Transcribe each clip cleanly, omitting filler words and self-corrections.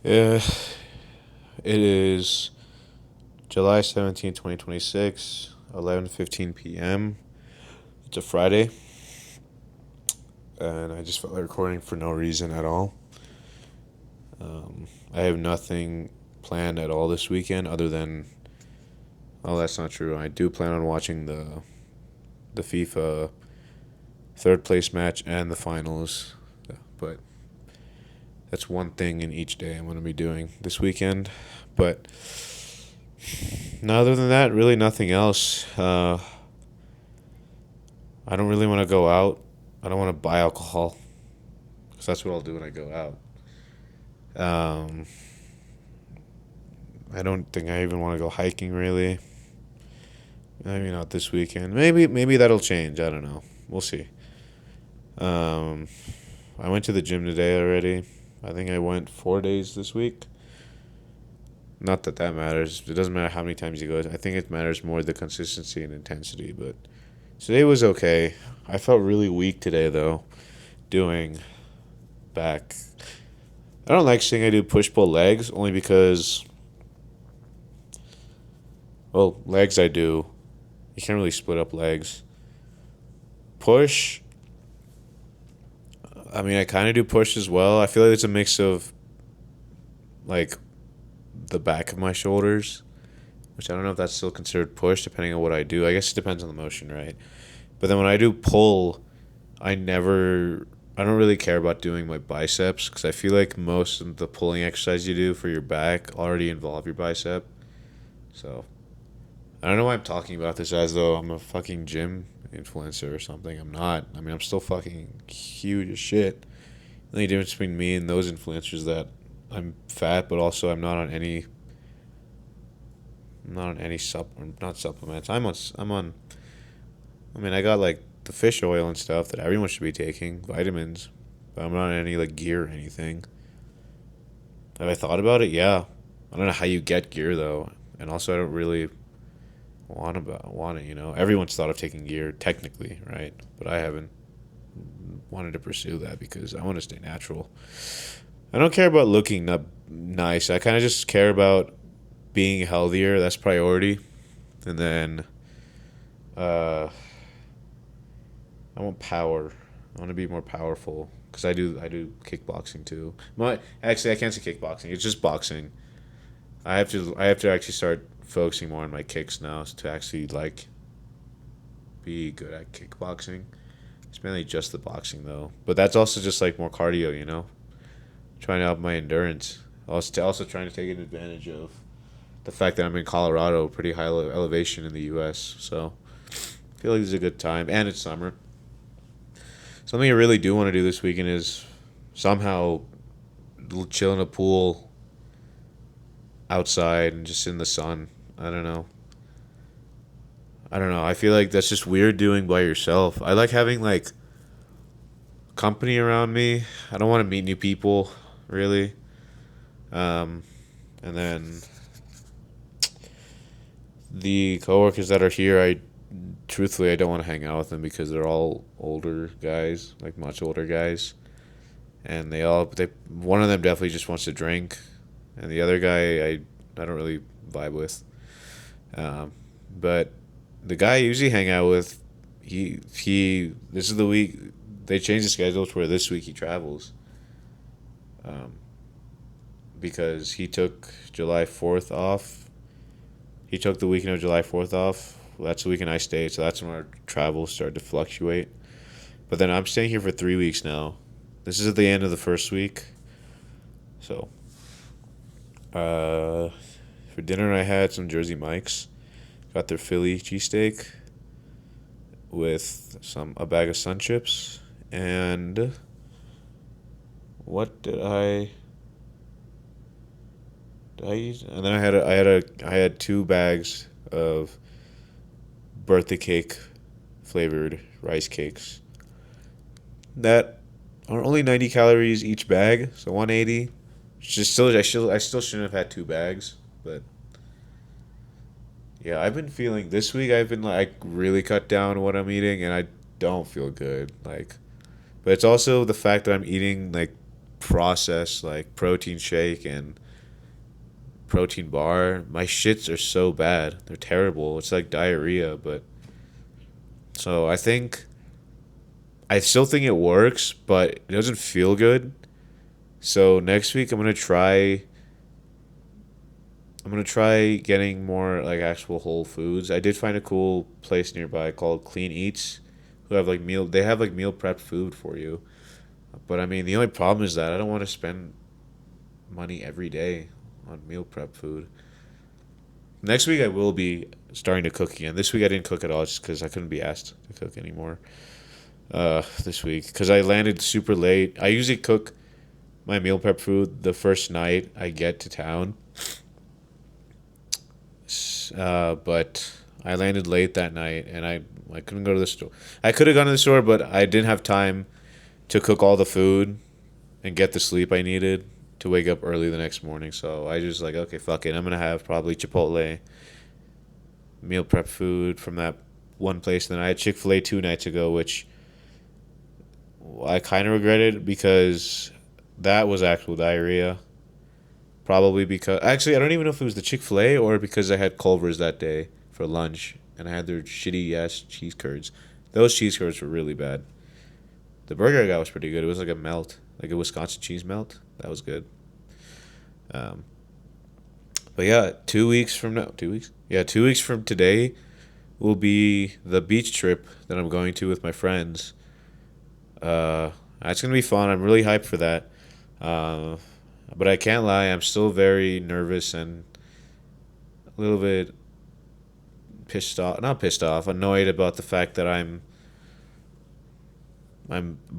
Yeah, it is July 17th, 2026, 11:15 p.m. It's a Friday, and I just felt like recording for no reason at all. I have nothing planned at all this weekend other than, oh, that's not true. I do plan on watching the FIFA third place match and the finals, but that's one thing in each day I'm going to be doing this weekend. But no, other than that, really nothing else. I don't really want to go out. I don't want to buy alcohol because that's what I'll do when I go out. Um, I don't think I even want to go hiking really. Maybe not this weekend. Maybe that'll change. I don't know. We'll see. Um, I went to the gym today already. I think I went 4 days this week. Not that that matters. It doesn't matter how many times you go. I think it matters more the consistency and intensity. But today was okay. I felt really weak today though, doing back. I don't like saying I do push pull legs only because, well, legs I do. You can't really split up legs. Push, I mean, I kind of do push as well. I feel like it's a mix of like the back of my shoulders, which I don't know if that's still considered push depending on what I do. I guess it depends on the motion, right? But then when I do pull, I never, I don't really care about doing my biceps because I feel like most of the pulling exercise you do for your back already involve your bicep. So I don't know why I'm talking about this as though I'm a fucking gym influencer or something. I'm not. I mean, I'm still fucking huge as shit. The only difference between me and those influencers is that I'm fat, but also I'm not on any not supplements. I'm on. I mean, I got like the fish oil and stuff that everyone should be taking, vitamins, but I'm not on any like gear or anything. Have I thought about it? Yeah. I don't know how you get gear though, and also I don't really want it. Everyone's thought of taking gear technically, right? But I haven't wanted to pursue that because I want to stay natural. I don't care about looking nice. I kind of just care about being healthier. That's priority. And then uh, I want power. I want to be more powerful because I do kickboxing too. Actually I can't say kickboxing. It's just boxing. I have to actually start focusing more on my kicks now to actually like be good at kickboxing. It's mainly just the boxing though, but that's also just like more cardio. Trying to up my endurance. Also trying to take advantage of the fact that I'm in Colorado, pretty high elevation in the U.S. So I feel like this is a good time, and it's summer. Something I really do want to do this weekend is somehow chill in a pool outside and just in the sun. I don't know. I don't know. I feel like that's just weird doing by yourself. I like having like company around me. I don't want to meet new people, really. Um, and then the coworkers that are here, truthfully I don't want to hang out with them because they're all older guys, like much older guys, and they one of them definitely just wants to drink, and the other guy I don't really vibe with. Um, but the guy I usually hang out with, he this is the week they changed the schedule to where this week he travels. Um, because he took July 4th off. He took the weekend of July 4th off. Well, that's the weekend I stayed, so that's when our travels started to fluctuate. But then I'm staying here for 3 weeks now. This is at the end of the first week. So, uh, for dinner I had some Jersey Mike's. Got their Philly cheesesteak with a bag of Sun Chips, and what did I eat? And then I had 2 bags of birthday cake flavored rice cakes that are only 90 calories each bag, so 180. Just still I still shouldn't have had 2 bags, but yeah, I've been feeling this week. I've been like really cut down what I'm eating, and I don't feel good. Like, but it's also the fact that I'm eating like processed like protein shake and protein bar. My shits are so bad. They're terrible. It's like diarrhea, but so I still think it works, but it doesn't feel good. So next week I'm gonna try getting more like actual whole foods. I did find a cool place nearby called Clean Eats, who have like meal. They have like meal prep food for you. But I mean, the only problem is that I don't want to spend money every day on meal prep food. Next week I will be starting to cook again. This week I didn't cook at all just because I couldn't be asked to cook anymore. This week because I landed super late. I usually cook my meal prep food the first night I get to town. But I landed late that night and I couldn't go to the store. I could have gone to the store, but I didn't have time to cook all the food and get the sleep I needed to wake up early the next morning. So I just like, okay, fuck it. I'm gonna have probably Chipotle meal prep food from that one place. And then I had Chick-fil-A 2 nights ago, which I kind of regretted because that was actual diarrhea. Probably because actually I don't even know if it was the Chick-fil-A or because I had Culver's that day for lunch and I had their shitty ass cheese curds. Those cheese curds were really bad. The burger I got was pretty good. It was like a melt, like a Wisconsin cheese melt. That was good. Um, but yeah, 2 weeks from now, 2 weeks. Yeah, 2 weeks from today will be the beach trip that I'm going to with my friends. That's gonna be fun. I'm really hyped for that. Uh, but I can't lie, I'm still very nervous and a little bit pissed off. Not pissed off, annoyed about the fact that I'm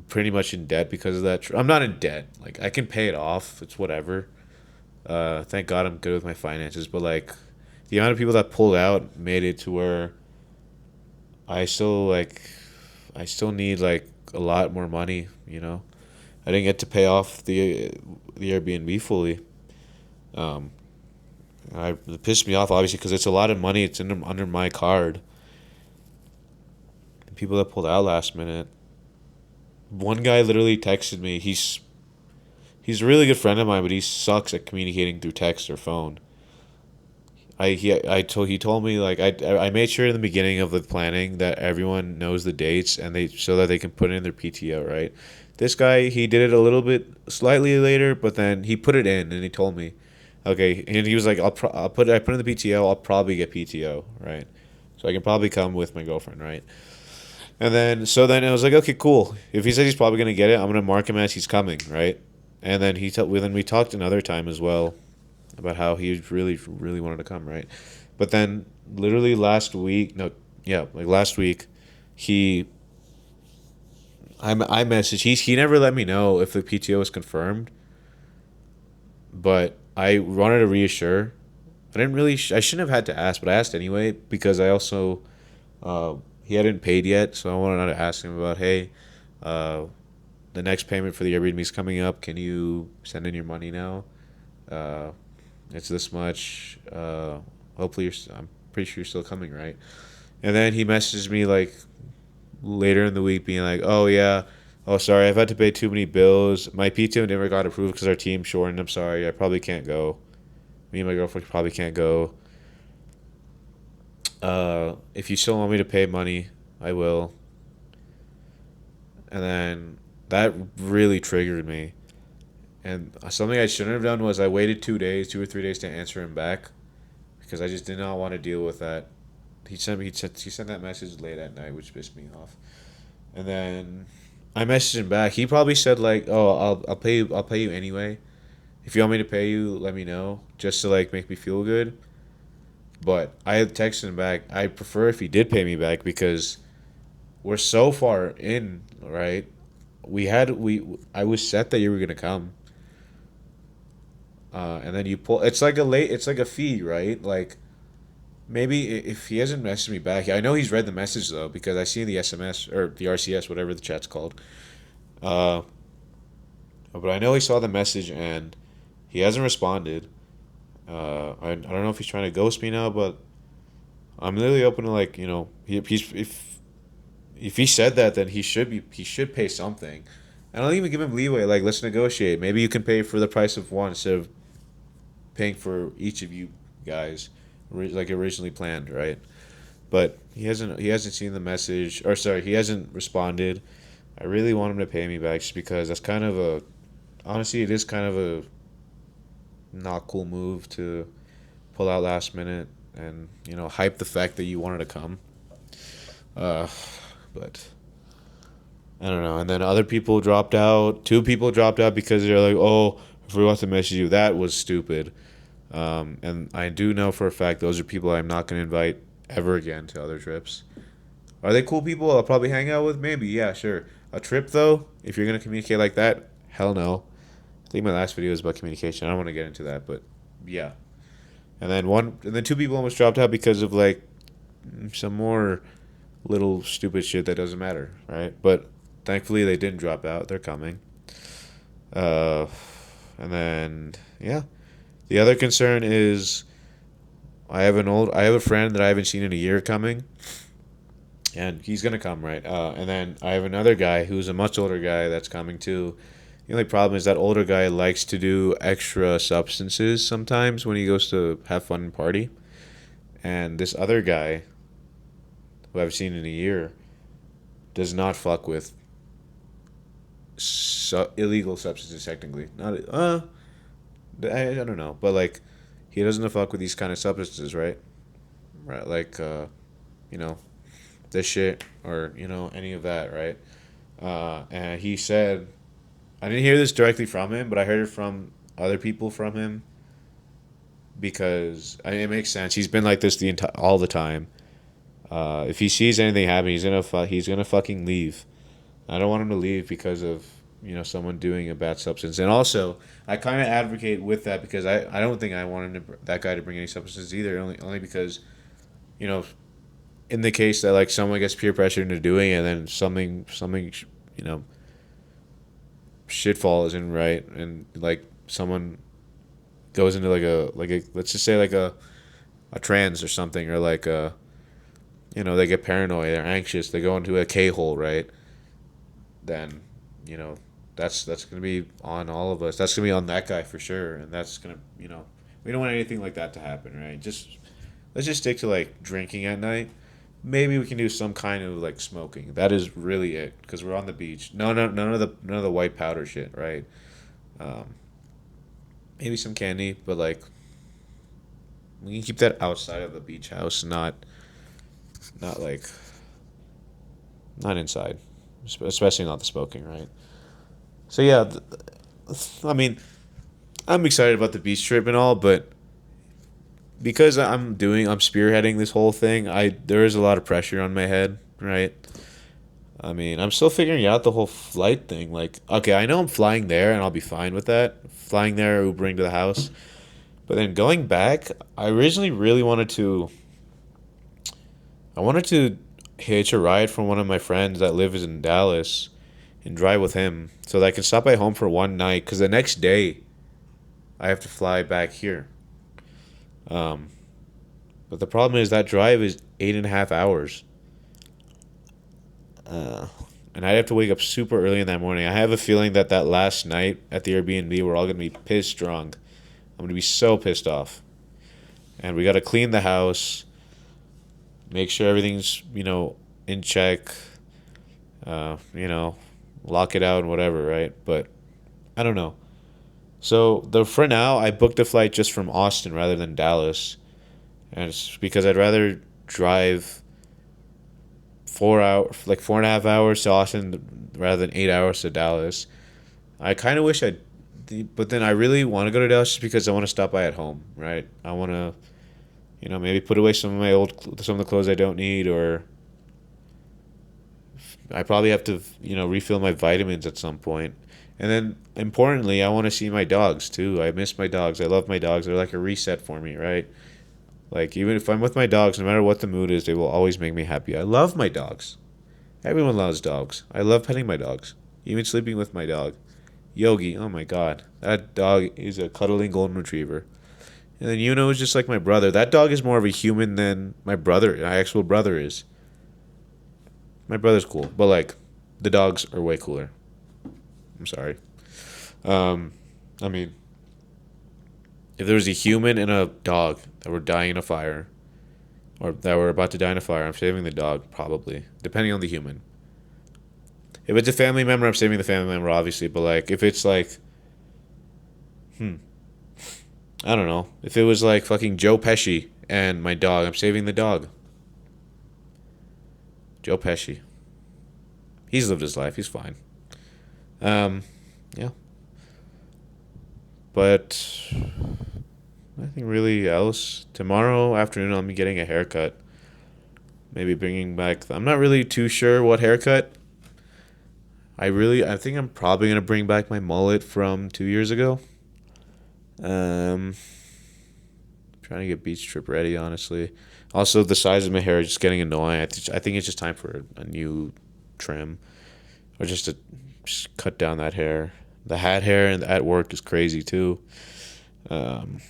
pretty much in debt because of that. I'm not in debt. Like I can pay it off. It's whatever. Thank God I'm good with my finances. But like the amount of people that pulled out made it to where I still like I still need like a lot more money. I didn't get to pay off the Airbnb fully. Um, it pissed me off obviously because it's a lot of money. It's under my card. The people that pulled out last minute. One guy literally texted me. He's a really good friend of mine, but he sucks at communicating through text or phone. He told me like I made sure in the beginning of the planning that everyone knows the dates and they so that they can put in their PTO, right. This guy, he did it a little bit slightly later, but then he put it in and he told me, okay, and he was like, I put in the PTO, I'll probably get PTO, right, so I can probably come with my girlfriend, right. And then I was like, okay, cool. If he says he's probably gonna get it, I'm gonna mark him as he's coming, right. And then then we talked another time as well about how he really really wanted to come, right. But then literally last week, no, yeah, like last week, he I messaged. He never let me know if the PTO was confirmed, but I wanted to reassure. I didn't really. I shouldn't have had to ask, but I asked anyway because I also he hadn't paid yet, so I wanted to ask him about hey, uh, the next payment for the Airbnb is coming up. Can you send in your money now? Uh, it's this much. Hopefully, I'm pretty sure you're still coming, right? And then he messaged me like later in the week being like, oh yeah, oh sorry, I've had to pay too many bills. My PTO never got approved because our team shortened. I'm sorry, I probably can't go. Me and my girlfriend probably can't go. If you still want me to pay money, I will. And then that really triggered me. And something I shouldn't have done was I waited 2 days, 2 or 3 days to answer him back because I just did not want to deal with that. He sent that message late at night, which pissed me off. And then I messaged him back. He probably said like, "Oh, I'll pay you anyway. If you want me to pay you, let me know, just to like make me feel good." But I had texted him back. I prefer if he did pay me back because we're so far in, right? I was set that you were gonna come, and then you pull. It's like a fee, right? Like maybe if he hasn't messaged me back, I know he's read the message though because I see the SMS or the RCS, whatever the chat's called. Uh, but I know he saw the message and he hasn't responded. I don't know if he's trying to ghost me now, but I'm literally open to like if he said that, then he should pay something. I don't even give him leeway. Like, let's negotiate. Maybe you can pay for the price of one instead of paying for each of you guys, like originally planned, right? But he hasn't seen the message, or sorry, he hasn't responded. I really want him to pay me back just because that's kind of a honestly, it is kind of a not cool move to pull out last minute and hype the fact that you wanted to come. Uh, but I don't know. And then other people dropped out. Two people dropped out because they're like, "Oh, I forgot to message you." That was stupid. And I do know for a fact those are people I'm not going to invite ever again to other trips. Are they cool people I'll probably hang out with? Maybe, yeah, sure. A trip, though, if you're going to communicate like that, hell no. I think my last video was about communication. I don't want to get into that, but yeah. And then two people almost dropped out because of like some more little stupid shit that doesn't matter, right? But thankfully they didn't drop out. They're coming. Uh, and then yeah, the other concern is I have a friend that I haven't seen in a year coming, and he's gonna come, right? And then I have another guy who's a much older guy that's coming too. The only problem is that older guy likes to do extra substances sometimes when he goes to have fun and party. And this other guy, who I've seen in a year, does not fuck with illegal substances technically. Not I don't know, but like he doesn't fuck with these kind of substances, right? Right, like you know, this shit or any of that, right? And he said, I didn't hear this directly from him, but I heard it from other people from him because I mean, it makes sense. He's been like this all the time. If he sees anything happen, he's gonna fucking leave. I don't want him to leave because of someone doing a bad substance. And also, I kind of advocate with that because I don't think I want that guy to bring any substances either. Only because you know in the case that like someone gets peer pressured into doing it, and then something you know shit falls in, right, and like someone goes into like a let's just say like a trance or something, or like a they get paranoid, they're anxious, they go into a K-hole, right? Then you know that's gonna be on all of us. That's gonna be on that guy for sure, and that's gonna we don't want anything like that to happen, right? Just let's just stick to like drinking at night. Maybe we can do some kind of like smoking. That is really it because we're on the beach. No, no, none of the white powder shit, right? Um, Maybe some candy, but like we can keep that outside of the beach house, not like not inside, especially not the smoking, right? So yeah, I mean, I'm excited about the beach trip and all, but because I'm spearheading this whole thing, I there is a lot of pressure on my head, right? I mean, I'm still figuring out the whole flight thing. Like, okay, I know I'm flying there and I'll be fine with that. Flying there, Ubering to the house. But then going back, I originally really I wanted to hitch a ride from one of my friends that lives in Dallas and drive with him so that I can stop by home for one night because the next day I have to fly back here. Um, but the problem is that drive is 8.5 hours. Uh, and I'd have to wake up super early in that morning. I have a feeling that that last night at the Airbnb, we're all going to be pissed drunk. I'm going to be so pissed off. And we got to clean the house, make sure everything's, in check, uh, you know, lock it out and whatever, right? But I don't know. So for now, I booked a flight just from Austin rather than Dallas, and it's because I'd rather drive like 4.5 hours to Austin rather than 8 hours to Dallas. I kind of wish but then I really want to go to Dallas just because I want to stop by at home, right? I want to, maybe put away some of the clothes I don't need, or I probably have to, refill my vitamins at some point. And then importantly, I want to see my dogs too. I miss my dogs. I love my dogs. They're like a reset for me, right? Like even if I'm with my dogs, no matter what the mood is, they will always make me happy. I love my dogs. Everyone loves dogs. I love petting my dogs. Even sleeping with my dog. Yogi, oh my god. That dog is a cuddling golden retriever. And then is just like my brother. That dog is more of a human than my actual brother is. My brother's cool, but like the dogs are way cooler. I'm sorry. Um, I mean, if there was a human and a dog that were dying in a fire, or that were about to die in a fire, I'm saving the dog, probably, depending on the human. If it's a family member, I'm saving the family member, obviously. But like, if it's like, hmm, I don't know. If it was like fucking Joe Pesci and my dog, I'm saving the dog. Joe Pesci. He's lived his life. He's fine. Um, yeah. But nothing really else. Tomorrow afternoon, I'll be getting a haircut. Maybe bringing back. I'm not really too sure what haircut. I think I'm probably gonna bring back my mullet from 2 years ago. Um, Trying to get beach trip ready, honestly. Also, the size of my hair is just getting annoying. I think it's just time for a new trim, or just to just cut down that hair. The hat hair and at work is crazy too. Um,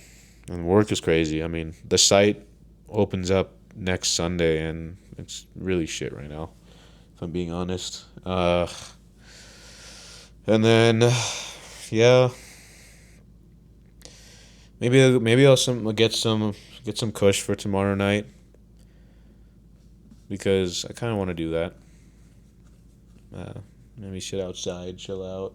and work is crazy. I mean, the site opens up next Sunday, and it's really shit right now. If I'm being honest. And then, yeah, maybe I'll get some kush for tomorrow night because I kind of want to do that. Maybe sit outside, chill out,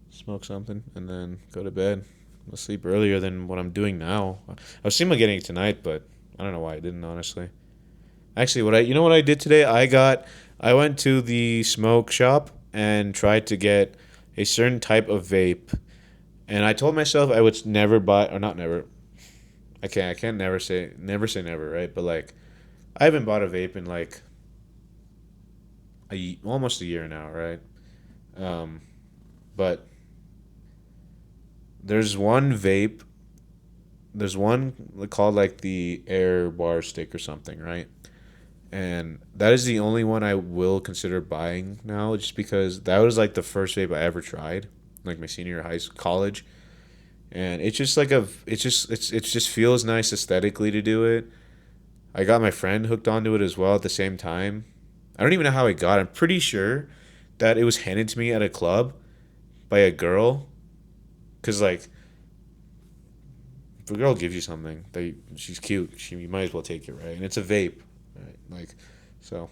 smoke something, and then go to bed. I'll sleep earlier than what I'm doing now. I was thinking about getting it tonight, but I don't know why I didn't, honestly. Actually, you know what I did today? I went to the smoke shop and tried to get a certain type of vape, and I told myself I would never buy, or not never. I can't never say never, right? But like, I haven't bought a vape in like almost a year now, right? Um, but there's one vape. There's one called like the Air Bar Stick or something, right? And that is the only one I will consider buying now, just because that was like the first vape I ever tried, like my senior year of high school, college, and it's just like it just feels nice aesthetically to do it. I got my friend hooked onto it as well at the same time. I don't even know how I got it. I'm pretty sure that it was handed to me at a club by a girl, cause like if a girl gives you something, she's cute, you might as well take it, right? And it's a vape, right? Like, so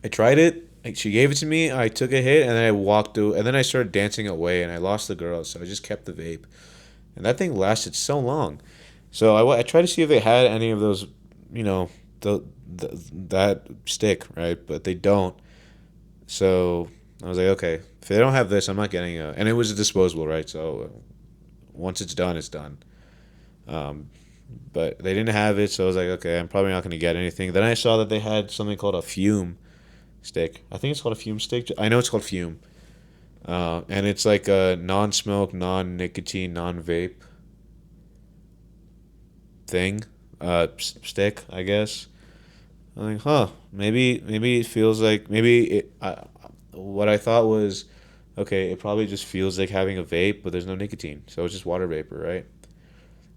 I tried it. Like, she gave it to me. I took a hit, and then I walked through, and then I started dancing away, and I lost the girl, so I just kept the vape, and that thing lasted so long. So I tried to see if they had any of those, you know, that stick, right? But they don't. So I was like, okay, if they don't have this, I'm not getting a. And it was a disposable, right? So once it's done, it's done. Um, but they didn't have it, so I was like, okay, I'm probably not going to get anything. Then I saw that they had something called a fume stick. I think it's called a fume stick. I know it's called fume. And it's like a non-smoke, non-nicotine, non-vape thing, stick, I guess. I'm like, huh, maybe it feels like what I thought was, okay, it probably just feels like having a vape, but there's no nicotine, so it's just water vapor, right?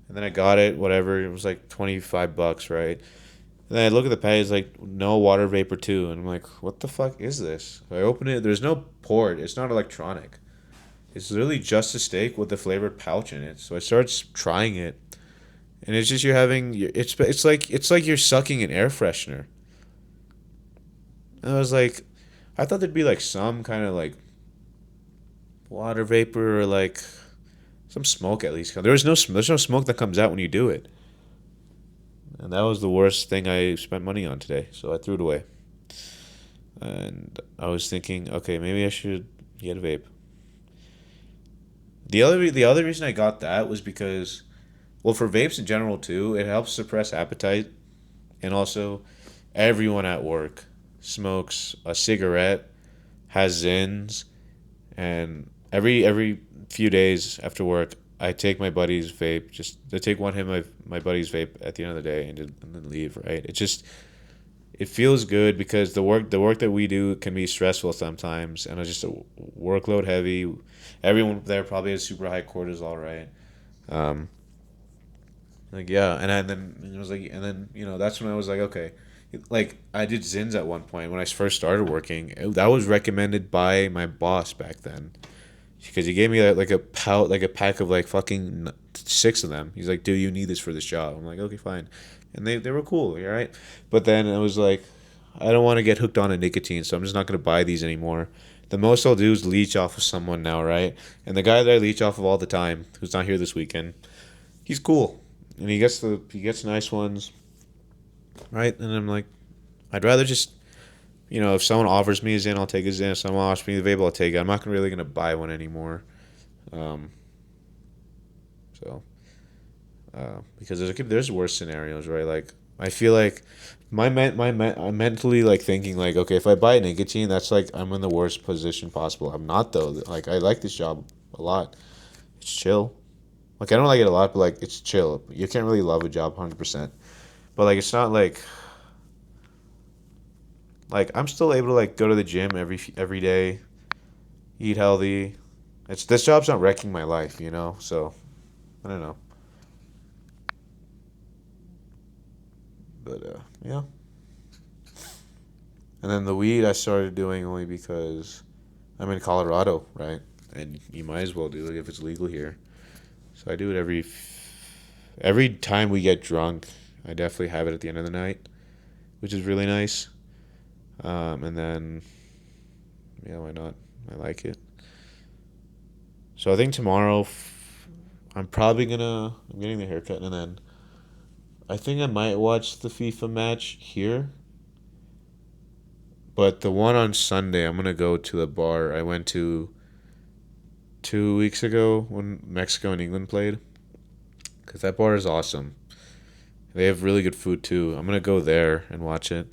And then I got it, whatever. It was like $25, right? And then I look at the package, it's like no water vapor too, and I'm like, what the fuck is this? I open it. There's no port. It's not electronic. It's literally just a steak with the flavored pouch in it. So I started trying it, and it's just it's like you're sucking an air freshener. And I was like, I thought there'd be like some kind of like water vapor or like some smoke at least. There's no smoke that comes out when you do it. And that was the worst thing I spent money on today, so I threw it away. And I was thinking, okay, maybe I should get a vape. The other reason I got that was because, well, for vapes in general too, it helps suppress appetite, and also everyone at work smokes a cigarette, has Zins, and every few days after work, I take my buddy's vape. Just I take one hit of my buddy's vape at the end of the day, and then leave. Right? It feels good because the work that we do can be stressful sometimes, and it's just a workload heavy. Everyone there probably has super high cortisol, right? Um, like yeah, and it was like, and then that's when I was like, okay, like I did Zins at one point when I first started working. That was recommended by my boss back then. because he gave me like a pack of like fucking six of them. He's like, dude, you need this for this job. I'm like, okay, fine, and they were cool, all right. But then I was like, I don't want to get hooked on a nicotine, so I'm just not gonna buy these anymore. The most I'll do is leech off of someone now, right? And the guy that I leech off of all the time, who's not here this weekend, he's cool, and he gets nice ones, right? And I'm like, I'd rather just, if someone offers me a Zin, I'll take a Zin. If someone offers me the vape, I'll take it. I'm not really gonna buy one anymore. Um, so, because there's worse scenarios, right? Like I feel like I'm mentally like thinking like, okay, if I buy nicotine, that's like I'm in the worst position possible. I'm not though. Like I like this job a lot. It's chill. Like I don't like it a lot, but like it's chill. You can't really love a job 100%. But like it's not like I'm still able to like go to the gym every day, eat healthy. It's this job's not wrecking my life. So I don't know. But yeah. And then the weed I started doing only because I'm in Colorado, right? And you might as well do it if it's legal here. So I do it every time we get drunk. I definitely have it at the end of the night, which is really nice. And then yeah, why not? I like it. So I think tomorrow I'm getting the haircut, and then I think I might watch the FIFA match here. But the one on Sunday, I'm gonna go to the bar I went to 2 weeks ago when Mexico and England played. Cause that bar is awesome. They have really good food too. I'm gonna go there and watch it.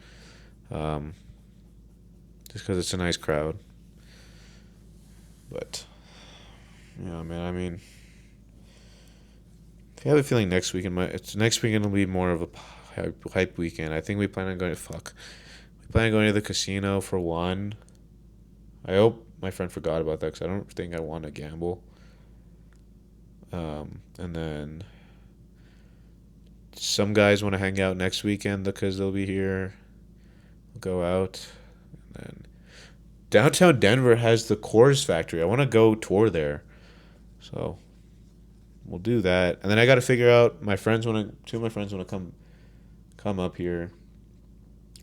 Um, just because it's a nice crowd. But yeah, man. I mean, I have a feeling next weekend will be more of a hype weekend. I think we plan on going. Fuck. We plan on going to the casino for one. I hope my friend forgot about that because I don't think I want to gamble. And then some guys want to hang out next weekend because they'll be here. We'll go out. And then downtown Denver has the Coors factory. I want to go tour there. So we'll do that. And then I got to figure out two of my friends want to come up here.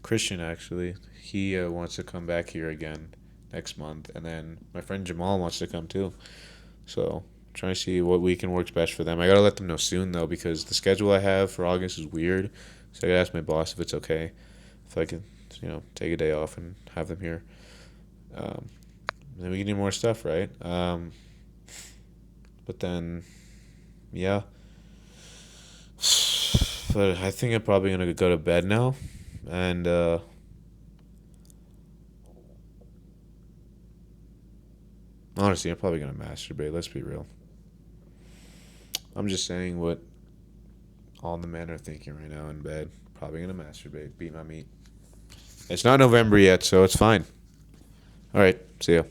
Christian actually, he wants to come back here again next month, and then my friend Jamal wants to come too. So trying to see what weekend works best for them. I gotta let them know soon though because the schedule I have for August is weird. So I gotta ask my boss if it's okay, if I can, take a day off and have them here. Um, then we can do more stuff, right? But then, yeah. But I think I'm probably gonna go to bed now, and honestly, I'm probably gonna masturbate. Let's be real. I'm just saying what all the men are thinking right now in bed. Probably gonna masturbate, beat my meat. It's not November yet, so it's fine. All right, see ya.